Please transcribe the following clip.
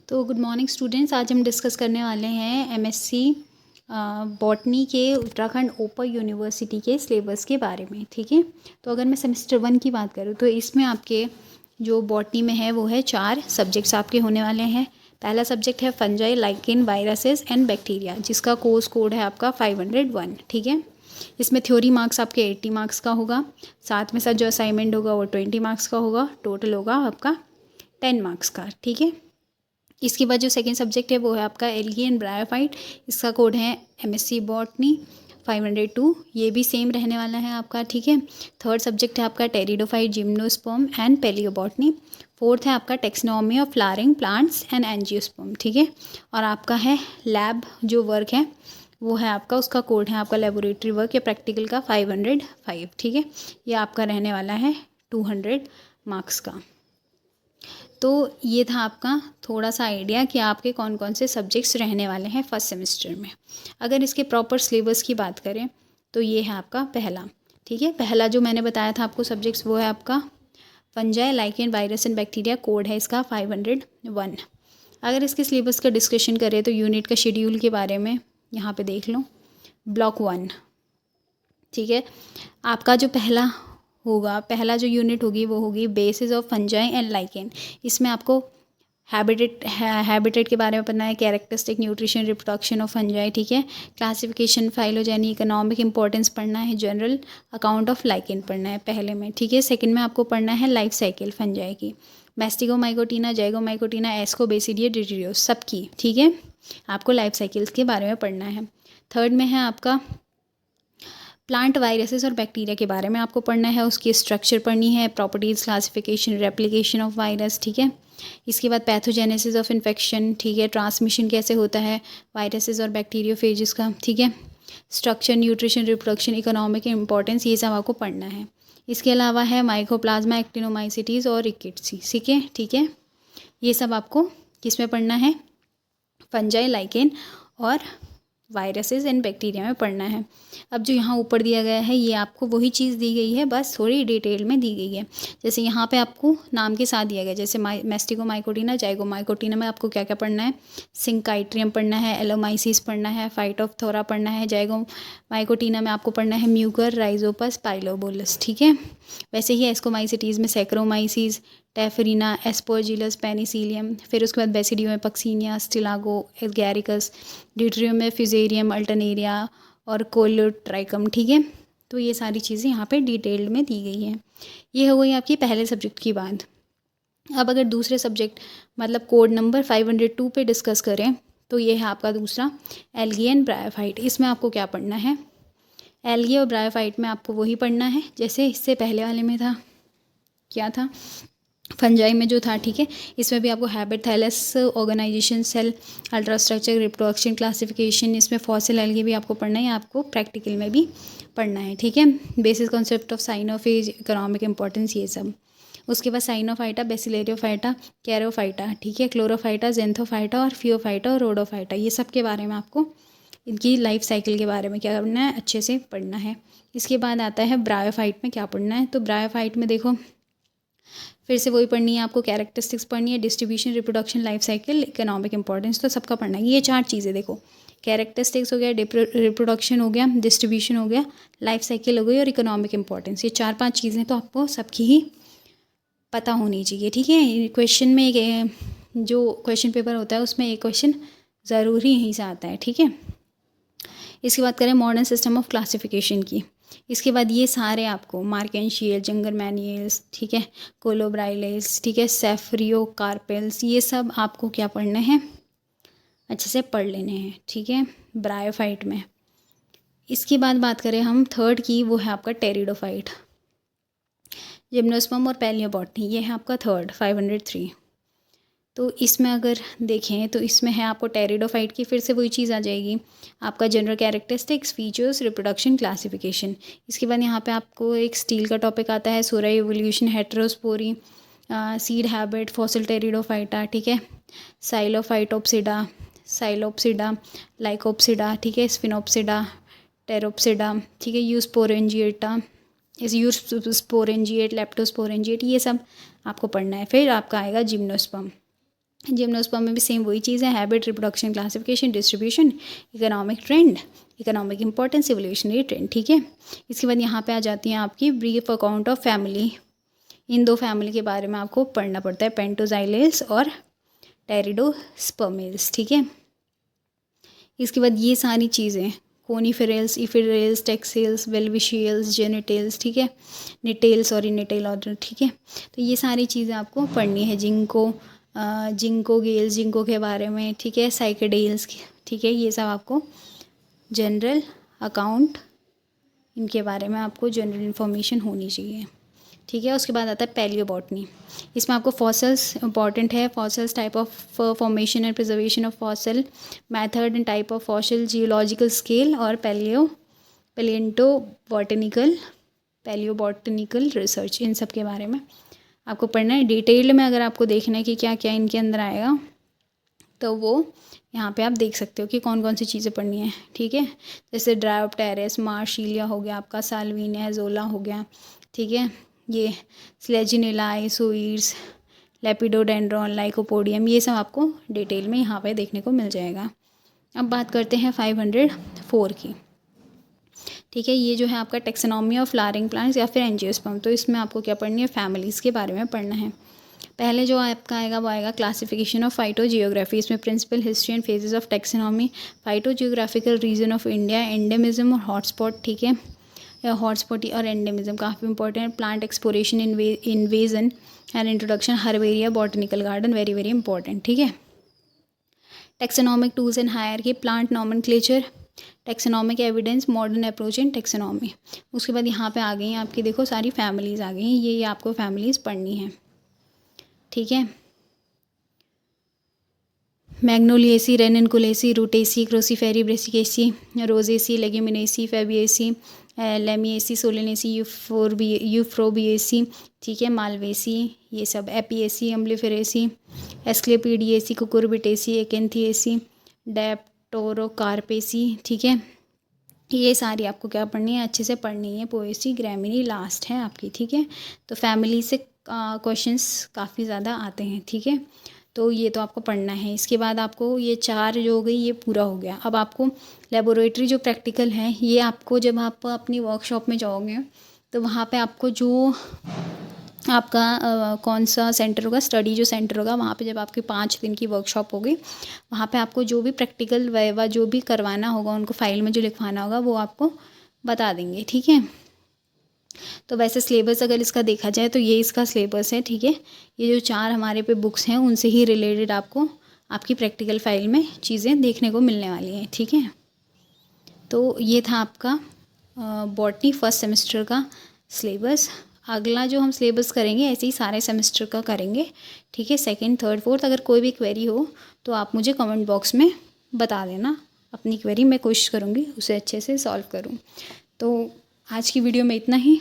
तो good morning students, आज हम डिस्कस करने वाले हैं एमएससी बॉटनी के उत्तराखंड ओपन यूनिवर्सिटी के सिलेबस के बारे में। ठीक है, तो अगर मैं सेमेस्टर 1 की बात करूँ तो इसमें आपके जो बॉटनी में है वो है 4 सब्जेक्ट्स आपके होने वाले हैं। पहला सब्जेक्ट है fungi, lichen, viruses and bacteria, जिसका कोर्स कोड है आपका 501। ठीक है, इसमें थ्योरी मार्क्स आपके 80 मार्क्स का होगा, साथ में साथ जो असाइनमेंट होगा वो 20 मार्क्स का होगा, टोटल होगा आपका 10 मार्क्स का। ठीक है, इसके बाद जो सेकंड सब्जेक्ट है वो है आपका एल्गी एंड ब्रायोफाइट, इसका कोड है एमएससी बॉटनी 502, ये भी सेम रहने वाला है आपका। ठीक है, थर्ड सब्जेक्ट है आपका pteridophyte, gymnosperm and palaeobotany. Fourth है आपका taxonomy of flowering plants and angiosperm. ठीक है, और आपका है लैब जो वर्क है वो है आपका, उसका कोड है आपका लेबोरेटरी वर्क या प्रैक्टिकल का 505। ठीक है, ये आपका रहने वाला है 200 मार्क्स का। तो ये था आपका थोड़ा सा आइडिया कि आपके कौन कौन से सब्जेक्ट्स रहने वाले हैं फर्स्ट सेमेस्टर में। अगर इसके प्रॉपर सिलेबस की बात करें तो ये है आपका पहला। ठीक है, पहला जो मैंने बताया था आपको सब्जेक्ट्स वो है आपका fungi, lichen, virus and bacteria, code है इसका 501। अगर इसके सिलेबस का डिस्कशन करें तो यूनिट का शेड्यूल के बारे में यहाँ पे देख लो। ब्लॉक 1, ठीक है, आपका जो पहला जो यूनिट होगी वो होगी basis of fungi and lichen. इसमें आपको हैबिटेट के बारे में पढ़ना है, characteristic, nutrition, reproduction of fungi. ठीक है, क्लासिफिकेशन, फाइलोजेनी, इकोनॉमिक इंपॉर्टेंस पढ़ना है, जनरल अकाउंट ऑफ लाइकेन पढ़ना है पहले में। ठीक है, सेकंड में आपको पढ़ना है लाइफ साइकिल फंजाई की, मैस्टिगोमाइकोटिना, जाइगोमाइकोटिना, एस्कोबेसिडिया, डिटिरियोस, सबकी। ठीक है, आपको लाइफ साइकिल्स के बारे में पढ़ना है। थर्ड में है आपका प्लांट वायरसेस और बैक्टीरिया के बारे में आपको पढ़ना है, उसकी स्ट्रक्चर पढ़नी है, properties, classification, replication of virus. ठीक है, इसके बाद पैथोजेनेसिस ऑफ इन्फेक्शन, ठीक है, ट्रांसमिशन कैसे होता है वायरसेस और बैक्टीरियोफेजेस का। ठीक है, structure, nutrition, reproduction, economic importance, ये सब आपको पढ़ना है। इसके अलावा है माइकोप्लाज्मा, एक्टिनोमाइसिटीज़ और रिकेट्सी। ठीक है, ये सब आपको किस में पढ़ना है, फंजाई, लाइकेन और वायरसेस एंड बैक्टीरिया में पढ़ना है। अब जो यहाँ ऊपर दिया गया है ये आपको वही चीज़ दी गई है, बस थोड़ी डिटेल में दी गई है। जैसे यहाँ पे आपको नाम के साथ दिया गया, जैसे मैस्टिगोमाइकोटिना, जाइगोमाइकोटिना में आपको क्या क्या पढ़ना है, सिंकाइट्रियम पढ़ना है, एलोमाइसिस पढ़ना है, फाइटोप्थोरा पढ़ना है, जाइगोमाइकोटिना में आपको पढ़ना है म्यूकर, राइजोपस, पाइलोबोलस। ठीक है, वैसे ही एस्कोमाइसिटीज़ में सैक्रोमाइसिस, टेफरीना, एस्पोजिलस, पेनिसिलियम, फिर उसके बाद बेसिडियम में पक्सीनिया, स्टिलागो, एल्गैरिकस, ड्यूट्रियम में फिजेरियम, अल्टरनेरिया और कोलोट्राइकम। ठीक है, तो ये सारी चीज़ें यहाँ पे डिटेल्ड में दी गई हैं। ये हो गई आपकी पहले सब्जेक्ट की बात। अब अगर दूसरे सब्जेक्ट मतलब कोड नंबर 502 पे डिस्कस करें तो ये है आपका दूसरा एल्गी एंड ब्रायोफाइट। इसमें आपको क्या पढ़ना है, एल्गी और ब्रायोफाइट में आपको वही पढ़ना है जैसे इससे पहले वाले में था, क्या था, फंजाई में जो था। ठीक है, इसमें भी आपको habit, thallus, organisation, cell, ultrastructure, reproduction, classification, इसमें फॉसिल एल्गी भी आपको पढ़ना है, आपको प्रैक्टिकल में भी पढ़ना है। ठीक है, basis concept of cyanophage, economic importance, ये सब। उसके बाद साइनोफाइटा, बेसिलेरियोफाइटा, कैरोफाइटा, ठीक है, क्लोरोफाइटा, जेंथोफाइटा और फियोफाइटा और रोडोफाइटा, ये सब के बारे में आपको इनकी लाइफ साइकिल के बारे में क्या करना है, अच्छे से पढ़ना है। इसके बाद आता है ब्रायोफाइट में क्या पढ़ना है। तो ब्रायोफाइट में देखो फिर से वही पढ़नी है आपको, कैरेक्टरिस्टिक्स पढ़नी है, distribution, reproduction, life cycle, economic importance, तो सबका पढ़ना है। ये 4 चीज़ें देखो, कैरेक्टरिस्टिक्स हो गया, रिप्रोडक्शन हो गया, डिस्ट्रीब्यूशन हो गया, लाइफ साइकिल हो गई और इकोनॉमिक इंपॉर्टेंस, ये 4-5 चीज़ें तो आपको सबकी ही पता होनी चाहिए। ठीक है, क्वेश्चन में एक जो क्वेश्चन पेपर होता है उसमें एक क्वेश्चन ज़रूरी यहीं से आता है। ठीक है, इसकी बात करें मॉडर्न सिस्टम ऑफ क्लासिफिकेशन की। इसके बाद ये सारे आपको मार्केंशियल, जंगरमैनियल्स, ठीक है, कोलोब्राइलेस, ठीक है, सेफ्रियो कार्पेल्स, ये सब आपको क्या पढ़ने हैं, अच्छे से पढ़ लेने हैं। ठीक है, ब्रायोफाइट में। इसके बाद बात करें हम थर्ड की, वो है आपका टेरिडोफाइट, जिम्नोस्पर्म और पैलियोबॉटनी, ये है आपका थर्ड 503। तो इसमें अगर देखें तो इसमें है आपको टेरिडोफाइट की फिर से वही चीज़ आ जाएगी, आपका general characteristics, features, reproduction, classification. इसके बाद यहाँ पे आपको एक स्टील का टॉपिक आता है, सोरा evolution, heterospory, seed habit, fossil pteridophyta, ठीक है, साइलोप्सिडा, लाइकोप्सिडा, ठीक है, स्फिनोप्सिडा, टेरोप्सिडा, ठीक है, यूस्पोरेंजिएटा, यूस्पोरेंजिएट, लेप्टोस्पोरेंजिएट, ये सब आपको पढ़ना है। फिर आपका आएगा जिम्नोस्पर्म। जिम्नोस्पर्म में भी सेम वही चीज़ है, habit, reproduction, classification, distribution, economic trend, economic importance, evolutionary trend, ठीक है। इसके बाद यहाँ पे आ जाती हैं आपकी ब्रीफ अकाउंट ऑफ फैमिली। इन दो फैमिली के बारे में आपको पढ़ना पड़ता है, पेंटोजाइलेस और टेरिडोस्पर्मेल्स, ठीक है। इसके बाद ये सारी चीज़ें कोनिफेरल्स, इफेरल्स, टेक्सेल्स, वेलविशियल्स, जेनिटेल्स, ठीक है, निटेल, सॉरी निटेल ऑर्डर, ठीक है। तो ये सारी चीज़ें आपको पढ़नी है, जिंको गेल्स, जिंको के बारे में, ठीक है, साइकेडेल्स, ठीक है, ये सब आपको जनरल अकाउंट, इनके बारे में आपको जनरल इन्फॉर्मेशन होनी चाहिए, ठीक है। उसके बाद आता है पैलियोबॉटनी। इसमें आपको फॉसल्स इंपॉर्टेंट है, fossils, type of formation and preservation of fossil, method and type of fossil, geological scale और पैलियोबॉटनिकल रिसर्च, इन सब के बारे में आपको पढ़ना है। डिटेल में अगर आपको देखना है कि क्या क्या इनके अंदर आएगा तो वो यहाँ पे आप देख सकते हो कि कौन कौन सी चीज़ें पढ़नी है, ठीक है। जैसे ड्रायोप्टेरस, मार्शिलिया हो गया आपका, साल्विनिया, जोला हो गया, ठीक है, ये स्लेजिनेलाई, सोइड्स, लेपिडोडेंड्रॉन, लाइकोपोडियम, ये सब आपको डिटेल में यहाँ पे देखने को मिल जाएगा। अब बात करते हैं 504 की, ठीक है। ये जो है आपका टेक्सोनॉमी ऑफ फ्लावरिंग प्लांट्स या फिर एंजियोस्पर्म। तो इसमें आपको क्या पढ़नी है, फैमिलीज़ के बारे में पढ़ना है। पहले जो आपका आएगा वो आएगा क्लासिफिकेशन ऑफ फाइटोजियोग्राफी। इसमें principle, history and phases of taxonomy, phytogeographical region of India, endemism और हॉटस्पॉट, ठीक है, या हॉटस्पॉट और एंडेमिज्म काफ़ी important, plant exploration, invasion and introduction, herbaria, botanical garden, very very important, ठीक है। Taxonomic tools and hierarchy, plant nomenclature, taxonomic evidence, modern approach in taxonomy. उसके बाद यहाँ पे आ गई हैं आपकी, देखो सारी फैमिलीज़ आ गई हैं, ये आपको फैमिलीज़ पढ़नी है, ठीक है। Magnoliaceae, Ranunculaceae, Rutaceae, Cruciferae, Brassicaceae, Rosaceae, Leguminosae, Fabaceae, Lamiaceae, Solanaceae, Euphorbiaceae, ठीक है, मालवेसी, ये सब, एपिएसी, अम्बलीफेरेसी, एस्क्लेपीडिएसी, कुकुरबिटेसी, एकेंथिएसी, डेप्टोरोकार्पेसी, ठीक है। ये सारी आपको क्या पढ़नी है, अच्छे से पढ़नी है। पोएसी, ग्रामिनी लास्ट है आपकी, ठीक है। तो फैमिली से क्वेश्चंस काफ़ी ज़्यादा आते हैं, ठीक है। तो ये तो आपको पढ़ना है। इसके बाद आपको ये 4 जो हो गई ये पूरा हो गया। अब आपको लेबोरेटरी जो प्रैक्टिकल है ये आपको जब आप अपनी वर्कशॉप में जाओगे तो वहाँ पे आपको जो आपका कौन सा सेंटर होगा, स्टडी जो सेंटर होगा, वहाँ पे जब आपकी 5 दिन की वर्कशॉप होगी वहाँ पे आपको जो भी प्रैक्टिकल वाइवा जो भी करवाना होगा, उनको फाइल में जो लिखवाना होगा वो आपको बता देंगे, ठीक है। तो वैसे सिलेबस अगर इसका देखा जाए तो ये इसका सिलेबस है, ठीक है। ये जो 4 हमारे पे बुक्स हैं उनसे ही रिलेटेड आपको आपकी प्रैक्टिकल फाइल में चीज़ें देखने को मिलने वाली हैं, ठीक है। तो ये था आपका बॉटनी फर्स्ट सेमेस्टर का सिलेबस। अगला जो हम सिलेबस करेंगे ऐसे ही सारे सेमेस्टर का करेंगे, ठीक है। 2nd, 3rd, 4th अगर कोई भी क्वेरी हो तो आप मुझे कमेंट बॉक्स में बता देना। अपनी क्वेरी मैं कोशिश करूँगी उसे अच्छे से सॉल्व करूँ। तो आज की वीडियो में इतना ही।